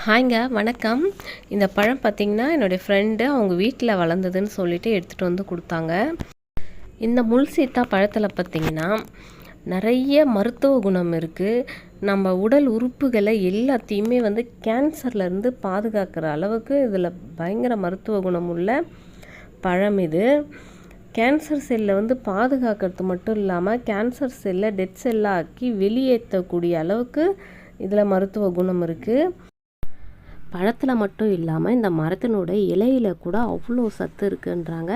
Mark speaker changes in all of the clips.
Speaker 1: ஹாய்ங்க, வணக்கம். இந்த பழம் பார்த்தீங்கன்னா, என்னுடைய ஃப்ரெண்டு அவங்க வீட்டில் வளர்ந்ததுன்னு சொல்லிட்டு எடுத்துகிட்டு வந்து கொடுத்தாங்க. இந்த முள் சீத்தா பழத்தில் பார்த்தீங்கன்னா, நிறைய மருத்துவ குணம் இருக்குது. நம்ம உடல் உறுப்புகளை எல்லாத்தையுமே வந்து கேன்சர்லேருந்து பாதுகாக்கிற அளவுக்கு இதில் பயங்கர மருத்துவ குணம் உள்ள பழம் இது. கேன்சர் செல்லை வந்து பாதுகாக்கிறது மட்டும் இல்லாமல், கேன்சர் செல்லை டெட் செல்லாக ஆக்கி வெளியேற்றக்கூடிய அளவுக்கு இதில் மருத்துவ குணம் இருக்குது. பழத்தில் மட்டும் இல்லாமல் இந்த மரத்தினுடைய இலையில் கூட அவ்வளோ சத்து இருக்குன்றாங்க.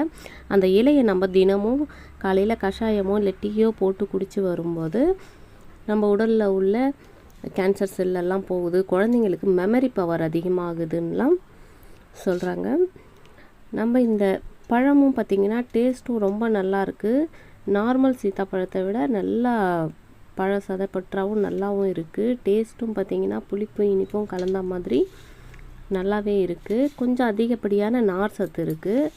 Speaker 1: அந்த இலையை நம்ம தினமும் காலையில் கஷாயமோ இல்லை டீயோ போட்டு குடித்து வரும்போது நம்ம உடலில் உள்ள கேன்சர் செல்லெல்லாம் போகுது, குழந்தைங்களுக்கு மெமரி பவர் அதிகமாகுதுன்னெலாம் சொல்கிறாங்க. நம்ம இந்த பழமும் பார்த்திங்கன்னா டேஸ்ட்டும் ரொம்ப நல்லாயிருக்கு. நார்மல் சீத்தாப்பழத்தை விட நல்லா பழ சதைப்பற்றாவும் நல்லாவும் இருக்குது. டேஸ்ட்டும் பார்த்திங்கன்னா புளிப்பும் இனிப்பும் கலந்த மாதிரி நல்லாவே இருக்குது. கொஞ்சம் அதிகப்படியான நார் சத்து இருக்குது.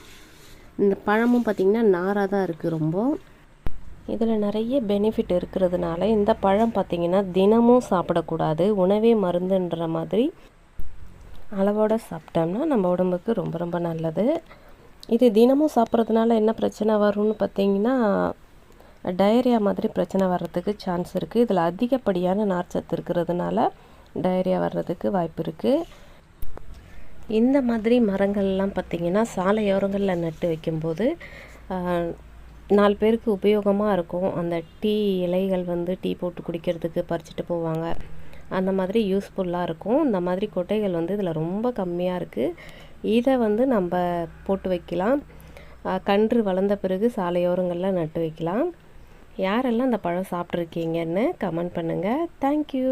Speaker 1: இந்த பழமும் பார்த்திங்கன்னா நாராக தான் இருக்குது ரொம்ப. இதில் நிறைய பெனிஃபிட் இருக்கிறதுனால இந்த பழம் பார்த்திங்கன்னா தினமும் சாப்பிடக்கூடாது, உணவே மருந்துன்ற மாதிரி அளவோடு சாப்பிட்டோம்னா நம்ம உடம்புக்கு ரொம்ப ரொம்ப நல்லது. இது தினமும் சாப்பிட்றதுனால என்ன பிரச்சனை வரும்னு பார்த்திங்கன்னா, டயரியா மாதிரி பிரச்சனை வர்றதுக்கு சான்ஸ் இருக்குது. இதில் அதிகப்படியான நார்ச்சத்து இருக்கிறதுனால டயரியா வர்றதுக்கு வாய்ப்பு இருக்குது. இந்த மாதிரி மரங்கள்லாம் பார்த்திங்கன்னா சாலையோரங்களில் நட்டு வைக்கும்போது 4 பேருக்கு உபயோகமாக இருக்கும். அந்த டீ இலைகள் வந்து டீ போட்டு குடிக்கிறதுக்கு பறிச்சுட்டு போவாங்க, அந்த மாதிரி யூஸ்ஃபுல்லாக இருக்கும். இந்த மாதிரி கொட்டைகள் வந்து இதில் ரொம்ப கம்மியாக இருக்குது. இதை வந்து நம்ம போட்டு வைக்கலாம். கன்று வளர்ந்த பிறகு சாலையோரங்களில் நட்டு வைக்கலாம். யாரெல்லாம் இந்த பழம் சாப்பிட்ருக்கீங்கன்னு கமெண்ட் பண்ணுங்கள். தேங்க்யூ.